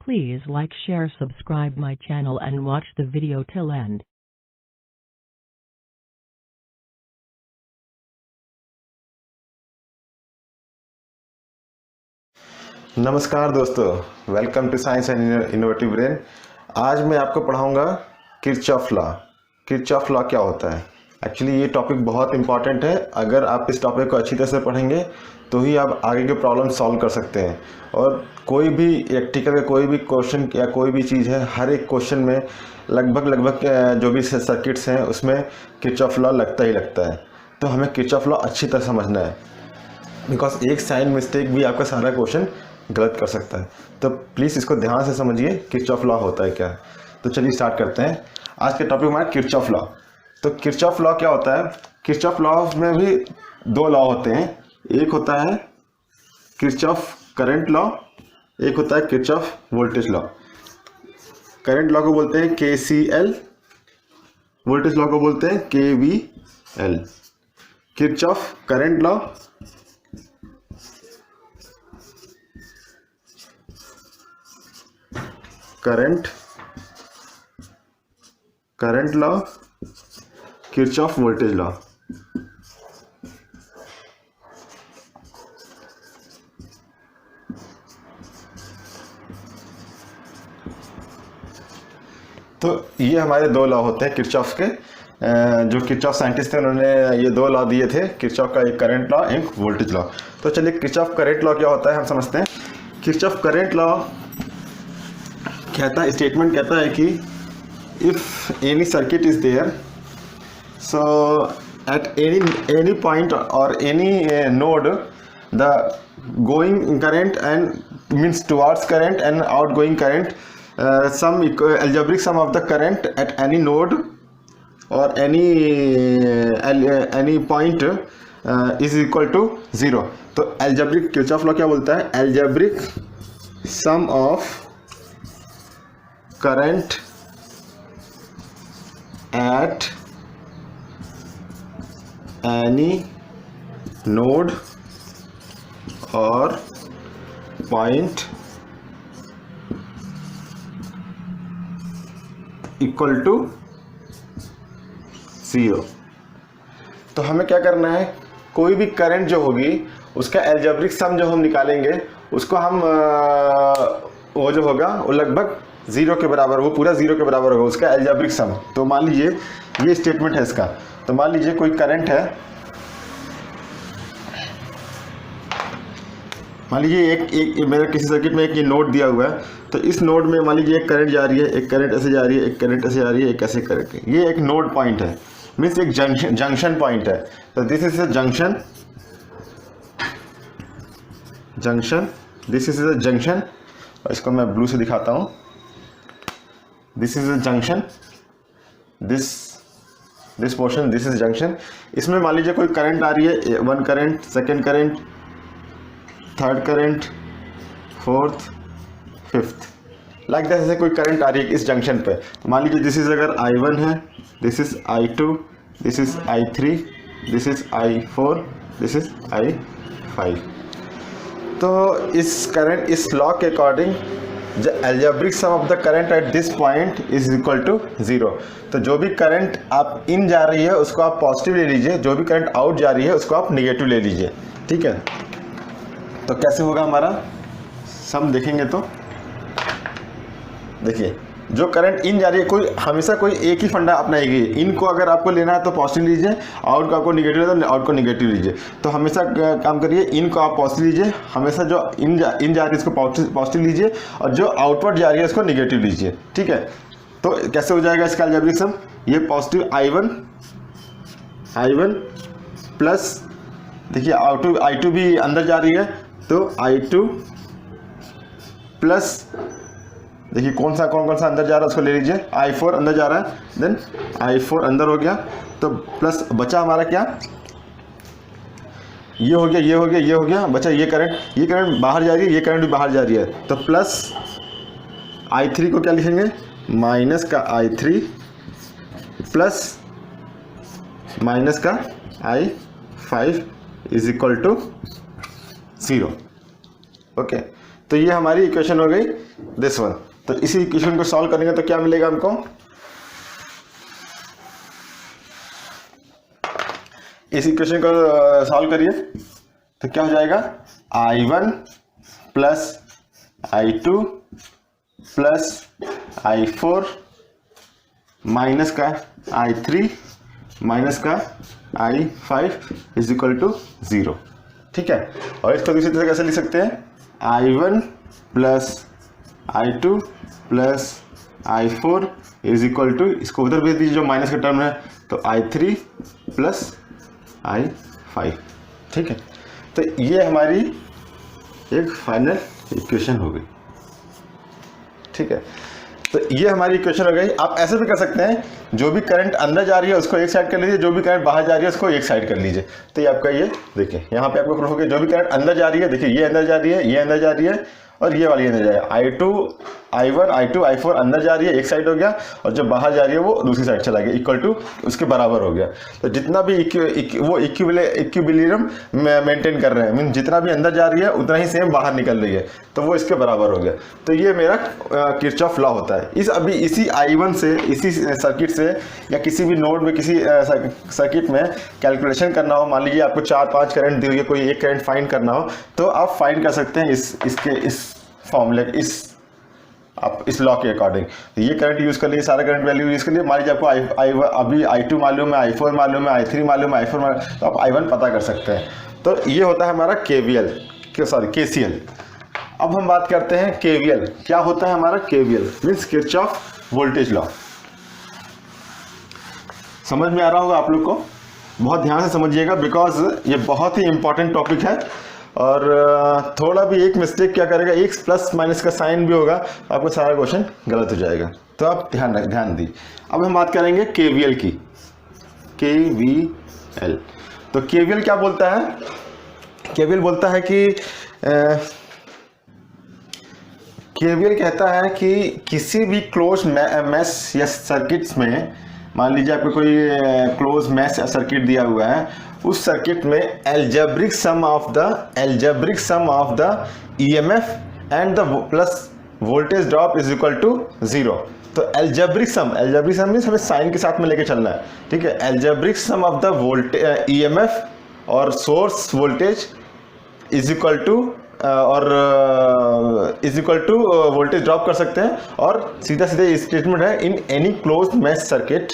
Please like, share, subscribe my channel and watch the video till end. नमस्कार दोस्तों, welcome to science and innovative brain. आज मैं आपको पढ़ाऊंगा किरचॉफ लॉ। किरचॉफ लॉ क्या होता है? एक्चुअली ये टॉपिक बहुत इंपॉर्टेंट है। अगर आप इस टॉपिक को अच्छी तरह से पढ़ेंगे तो ही आप आगे के प्रॉब्लम सॉल्व कर सकते हैं। और कोई भी इलेक्ट्रिकल का कोई भी क्वेश्चन या कोई भी चीज़ है, हर एक क्वेश्चन में लगभग जो भी सर्किट्स हैं उसमें किरचॉफ लॉ लगता ही लगता है। तो हमें किरचॉफ लॉ अच्छी तरह समझना है, बिकॉज एक साइन मिस्टेक भी आपका सारा क्वेश्चन गलत कर सकता है। तो प्लीज़ इसको ध्यान से समझिए किरचॉफ लॉ होता है क्या। तो चलिए स्टार्ट करते हैं। आज के टॉपिक हमारा किरचॉफ लॉ। तो किरचॉफ लॉ क्या होता है? किरचॉफ लॉ में भी दो लॉ होते हैं। एक होता है किरचॉफ करंट लॉ, एक होता है Kirchhoff voltage law. Current law को बोलते हैं KCL, वोल्टेज लॉ को बोलते हैं KVL। Kirchhoff current law, current law, Kirchhoff voltage law. तो ये हमारे दो लॉ होते हैं किरचॉफ के। जो किरचॉफ साइंटिस्ट थे उन्होंने ये दो लॉ दिए थे, किरचॉफ का एक करंट लॉ, एक वोल्टेज लॉ। तो चलिए किरचॉफ करंट लॉ क्या होता है हम समझते हैं। किरचॉफ करंट लॉ कहता है, स्टेटमेंट कहता है कि if any circuit is there, so at any point और any node the going current and means towards current and out going current, some algebraic sum of the current at any node or any point is equal to 0। तो algebraic Kirchhoff law क्या बोलता है? algebraic sum of current at any node or point equal to 0। तो हमें क्या करना है, कोई भी करंट जो होगी उसका एल्जेब्रिक सम जो हम निकालेंगे उसको हम वो जो होगा वो लगभग 0 के बराबर, वो पूरा 0 के बराबर होगा उसका एल्जेब्रिक सम। तो मान लीजिए ये स्टेटमेंट है इसका। तो मान लीजिए कोई करंट है, मान लीजिए एक मेरा किसी सर्किट में एक ये नोड दिया हुआ है। तो इस नोड में मान लीजिए एक करंट जा रही है, एक करंट ऐसे जा रही है, एक करंट ऐसे जा रही है, एक ऐसे करंट। ये एक नोड पॉइंट है, मीन्स एक जंक्शन पॉइंट है। तो this is a junction, this is a junction. और इसको मैं ब्लू से दिखाता हूँ। This is a junction, this portion, this is junction. इसमें मान लीजिए कोई करंट आ रही है, one current, second current, third current, fourth, fifth, like that. ऐसे कोई करंट आ रही है इस जंक्शन पे। मान लीजिए दिस इज अगर I1 है, this is I2, this is I3, this is I4, this is I5। तो इस लॉ के according the algebraic sum of the current at this point is equal to 0। तो जो भी करंट आप इन जा रही है उसको आप पॉजिटिव ले लीजिए, जो भी करंट आउट जा रही है उसको आप निगेटिव ले लीजिए। ठीक है। तो कैसे होगा हमारा सम देखेंगे तो देखिए, जो करंट इन जा रही है कोई हमेशा कोई एक ही फंडा अपनाएगी। इन को अगर आपको लेना है तो पॉजिटिव लीजिए, आउट को आपको निगेटिव लेना है तो आउट को निगेटिव लीजिए। तो हमेशा काम करिए, इन को आप पॉजिटिव लीजिए, हमेशा जो इन जा रही है इसको पॉजिटिव लीजिए, और जो आउटवर्ड जा रही है उसको निगेटिव लीजिए। ठीक है। तो कैसे हो जाएगा इसका अलजेब्रिक सम? ये पॉजिटिव I1 प्लस, देखिए I2 भी अंदर जा रही है, तो I2 प्लस, देखिए कौन सा अंदर जा रहा है उसको ले लीजिए। I4 अंदर जा रहा है, देन I4 अंदर हो गया, तो प्लस बचा हमारा क्या, ये हो गया, ये हो गया, ये हो गया, बचा ये करंट बाहर जा रही है, ये करंट भी बाहर जा रही है। तो प्लस I3 को क्या लिखेंगे, माइनस का I3 प्लस माइनस का I5 is equal to 0। Okay. तो ये हमारी इक्वेशन हो गई दिस वन। तो इसी इक्वेशन को सॉल्व करेंगे तो क्या मिलेगा हमको, इस इक्वेशन को सॉल्व करिए तो क्या हो जाएगा, I1 plus I2 plus I4 minus का I3 माइनस का I5 इज इक्वल टू 0। ठीक है, और इसको दूसरी तरह कैसे लिख सकते हैं, I1 plus I2 plus I4 is equal to, इसको उधर भेज दीजिए जो माइनस का टर्म है, तो I3 प्लस I5। ठीक है, तो ये हमारी एक फाइनल इक्वेशन हो गई। ठीक है, तो ये हमारी इक्वेशन हो गई। आप ऐसे भी कर सकते हैं, जो भी करंट अंदर जा रही है उसको एक साइड कर लीजिए, जो भी करंट बाहर जा रही है उसको एक साइड कर लीजिए। तो ये आपका, ये देखिए यहाँ पे आपको प्रूफ हो गया, जो भी करंट अंदर जा रही है, देखिए ये अंदर जा रही है, ये अंदर जा रही है और ये वाली अंदर जा रही है। I1 I2 I4 अंदर जा रही है, एक साइड हो गया, और जो बाहर जा रही है वो दूसरी साइड चला गया, इक्वल टू उसके बराबर हो गया। तो जितना भी वो इक्विलिब्रियम मेंटेन कर रहे हैं, मीन जितना भी अंदर जा रही है उतना ही सेम बाहर निकल रही है, तो वो इसके बराबर हो गया। तो ये मेरा किरचॉफ लॉ होता है। इसी I1 से, इसी सर्किट से, या किसी भी नोड में किसी सर्किट में कैलकुलेशन करना हो, मान लीजिए आपको 4-5 करंट दी हुई है, कोई एक करंट फाइंड करना हो, तो आप फाइंड कर सकते हैं इस फॉर्मूले, इस लॉ के अकॉर्डिंग। तो ये करंट यूज कर लिए, सारा करंट वैल्यू यूज कर लिए। मान लीजिए आपको अभी I2 मालूम है, I4 मालूम है, I3 मालूम है, I4 मालूम है, तो आप I1 पता कर सकते हैं। तो ये होता है हमारा KCL। अब हम बात करते हैं KVL। क्या होता है हमारा KVL? Means Kirchhoff voltage law. समझ में आ रहा होगा आप लोग को, बहुत ध्यान से समझिएगा, बिकॉज ये बहुत ही इंपॉर्टेंट टॉपिक है। और थोड़ा भी एक मिस्टेक क्या करेगा, एक प्लस माइनस का साइन भी होगा, आपको सारा क्वेश्चन गलत हो जाएगा। तो आप ध्यान दी। अब हम बात करेंगे KVL की। KVL, तो KVL क्या बोलता है? KVL बोलता है कि KVL कहता है कि किसी भी क्लोज मैश या सर्किट्स में, मान लीजिए आपको कोई क्लोज मैश या सर्किट दिया हुआ है, उस सर्किट में algebraic sum of the EMF and the plus voltage drop is equal to 0। तो एल्जेब्रिक सम मीन्स हमें साइन के साथ में लेके चलना है। ठीक है, algebraic sum of the EMF और source voltage is equal to voltage drop कर सकते हैं। और सीधा स्टेटमेंट है, in any close mesh circuit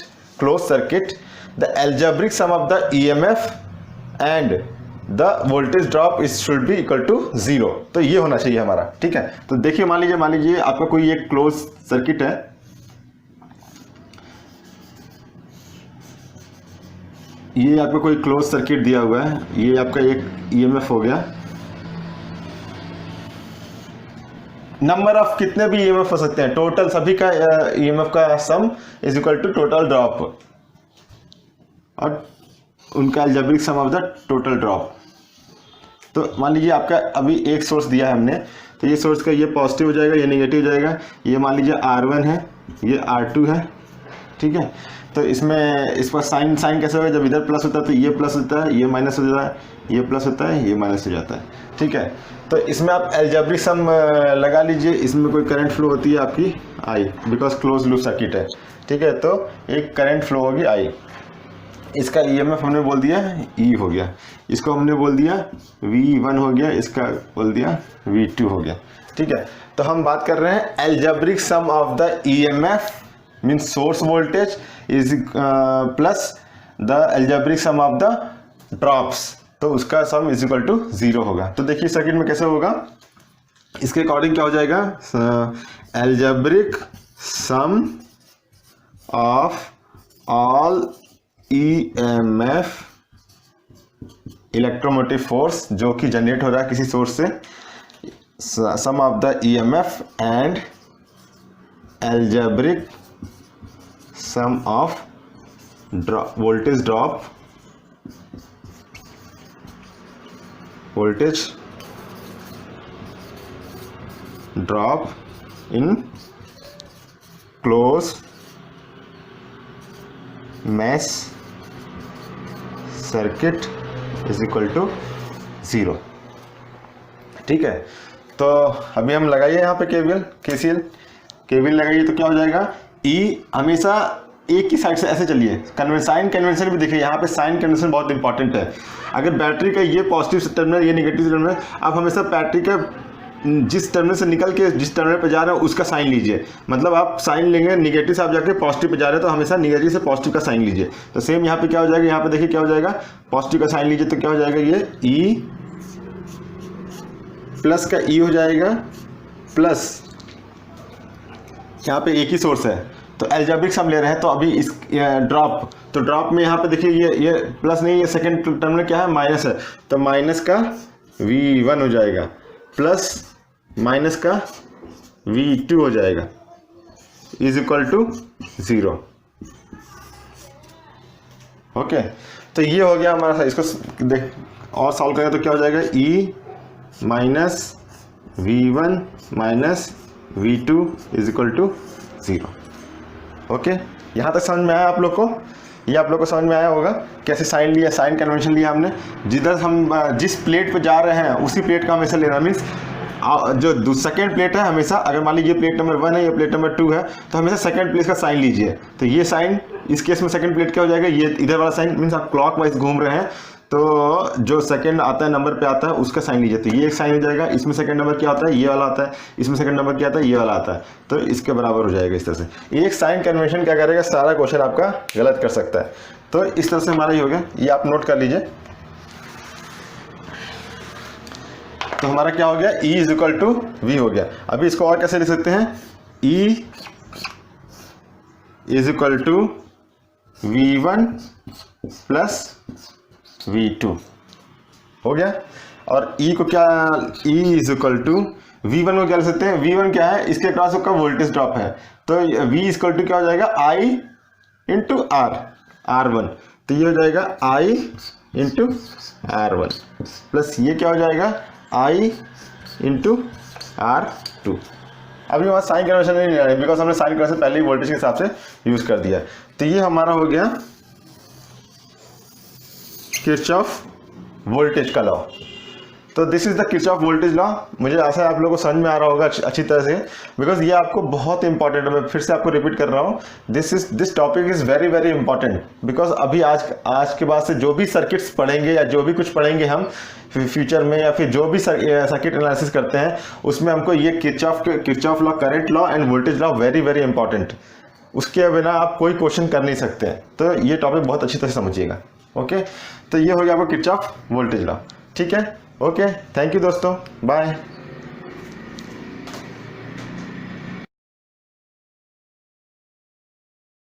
the algebraic sum of the EMF and the voltage drop is should be equal to 0। तो ये होना चाहिए हमारा। ठीक है, तो देखिए मान लीजिए आपका कोई एक क्लोज सर्किट है, ये आपका कोई क्लोज सर्किट दिया हुआ है, ये आपका एक EMF हो गया। नंबर ऑफ कितने भी EMF हो सकते हैं, टोटल सभी का EMF का sum is equal to total drop और उनका algebraic sum of the total drop. तो मान लीजिए आपका अभी एक सोर्स दिया है हमने, तो ये सोर्स का ये पॉजिटिव हो जाएगा, ये नेगेटिव हो जाएगा। ये मान लीजिए R1 है, ये R2 है। ठीक है, तो इसमें इस पर साइन कैसे होगा, जब इधर प्लस होता है तो ये प्लस होता है, ये माइनस हो जाता है, ये प्लस होता है, ये माइनस हो जाता है। ठीक है, तो इसमें आप अलजेब्रिक सम लगा लीजिए। इसमें कोई करंट फ्लो होती है आपकी I, because close loop circuit है। ठीक है, तो एक करंट फ्लो होगी I। इसका EMF हमने बोल दिया E हो गया, इसको हमने बोल दिया V1 हो गया, इसका बोल दिया V2 हो गया। ठीक है, तो हम बात कर रहे हैं algebraic sum of the EMF mean source voltage is plus the algebraic sum of the drops, तो उसका सम इज इक्वल टू 0 होगा। तो देखिए सर्किट में कैसे होगा, इसके अकॉर्डिंग क्या हो जाएगा, algebraic sum of all EMF electromotive force जो कि जनरेट हो रहा है किसी सोर्स से, sum of the EMF and algebraic sum of voltage drop in close mesh circuit is equal to 0। ठीक है, तो अभी हम लगाइए यहाँ पे केवीएल लगाइए तो क्या हो जाएगा, ई हमेशा एक ही साइड से ऐसे चलिए, साइन कन्वेंशन भी देखिए, यहाँ पे साइन कन्वेंशन बहुत इंपॉर्टेंट है। अगर बैटरी का ये पॉजिटिव टर्मिनल ये निगेटिव टर्मिनल, आप हमेशा बैटरी का जिस टर्मिनल से निकल के जिस टर्मिनल पे जा रहे हैं उसका साइन लीजिए। मतलब आप साइन लेंगे निगेटिव से आप जाके पॉजिटिव पे जा रहे हैं तो हमेशा निगेटिव से पॉजिटिव का साइन लीजिए। तो सेम यहाँ पे क्या हो जाएगा, यहाँ पे देखिए क्या हो जाएगा, पॉजिटिव का साइन लीजिए तो क्या हो जाएगा, ये ई प्लस का ई हो जाएगा, प्लस यहाँ पे एक ही सोर्स है तो एल्जेब्रिक्स हम ले रहे हैं तो अभी इस ड्रॉप, तो ड्रॉप में यहाँ पे देखिए ये प्लस नहीं, ये सेकंड टर्मिनल क्या है, माइनस है, तो माइनस का V1 हो जाएगा प्लस माइनस का V2 हो जाएगा इज इक्वल टू 0। ओके, तो ये हो गया हमारा। इसको देख और सॉल्व करें तो क्या हो जाएगा, E minus V1 minus V2 is equal to 0। Okay, यहाँ तक समझ में आया आप लोग को? ये आप लोग को समझ में आया होगा कैसे साइन लिया, साइन कन्वेंशन लिया हमने। जिधर हम जिस प्लेट पे जा रहे हैं उसी प्लेट का हमेशा लेना, मीन्स जो सेकंड प्लेट है हमेशा, अगर मान लीजिए प्लेट नंबर 1 है या प्लेट नंबर 2 है तो हमेशा सेकंड प्लेट का साइन लीजिए। तो ये साइन इस केस में सेकंड प्लेट क्या हो जाएगा, ये इधर वाला साइन, मीन्स आप क्लॉक वाइज घूम रहे हैं तो जो सेकंड आता है नंबर पे आता है उसका साइन लीजिए। तो ये एक साइन हो जाएगा, इसमें सेकंड नंबर क्या आता है, ये वाला आता है, इसमें सेकंड नंबर क्या आता है, ये वाला आता है, तो इसके बराबर हो जाएगा। इस तरह से एक साइन कन्वेंशन क्या करेगा, सारा क्वेश्चन आपका गलत कर सकता है। तो इस तरह से हमारा ये हो गया, ये आप नोट कर लीजिए। तो हमारा क्या हो गया, E is equal to V हो गया। अभी इसको और कैसे लिख सकते हैं, E is equal to V1 plus V2 हो गया। और E को क्या, E is equal to V1 को क्या लिख सकते हैं, V1 क्या है, इसके क्रॉस का वोल्टेज ड्रॉप है, तो V इज इक्वल टू क्या हो जाएगा, I इंटू R1। तो ये हो जाएगा I इंटू R1 प्लस ये क्या हो जाएगा, I इंटू R2। अभी हमारा साइन कन्वर्शन नहीं लेना है बिकॉज हमने साइन कन्वर्शन पहले ही वोल्टेज के हिसाब से यूज कर दिया। तो ये हमारा हो गया किरचॉफ वोल्टेज का लॉ। तो this is the Kirchhoff voltage law. मुझे आशा है आप लोगों को समझ में आ रहा होगा अच्छी तरह से, बिकॉज ये आपको बहुत इंपॉर्टेंट है। मैं फिर से आपको रिपीट कर रहा हूँ, this topic is very very important because अभी आज के बाद से जो भी सर्किट्स पढ़ेंगे या जो भी कुछ पढ़ेंगे हम फ्यूचर में, या फिर जो भी सर्किट एनालिसिस करते हैं उसमें हमको ये Kirchhoff law, current law end voltage law very very important. उसके बिना आप कोई क्वेश्चन कर नहीं सकते। तो ये टॉपिक बहुत अच्छी तरह से समझिएगा। ओके, तो ये हो गया आपका किरचॉफ वोल्टेज लॉ। ठीक है, ओके, थैंक यू दोस्तों, बाय।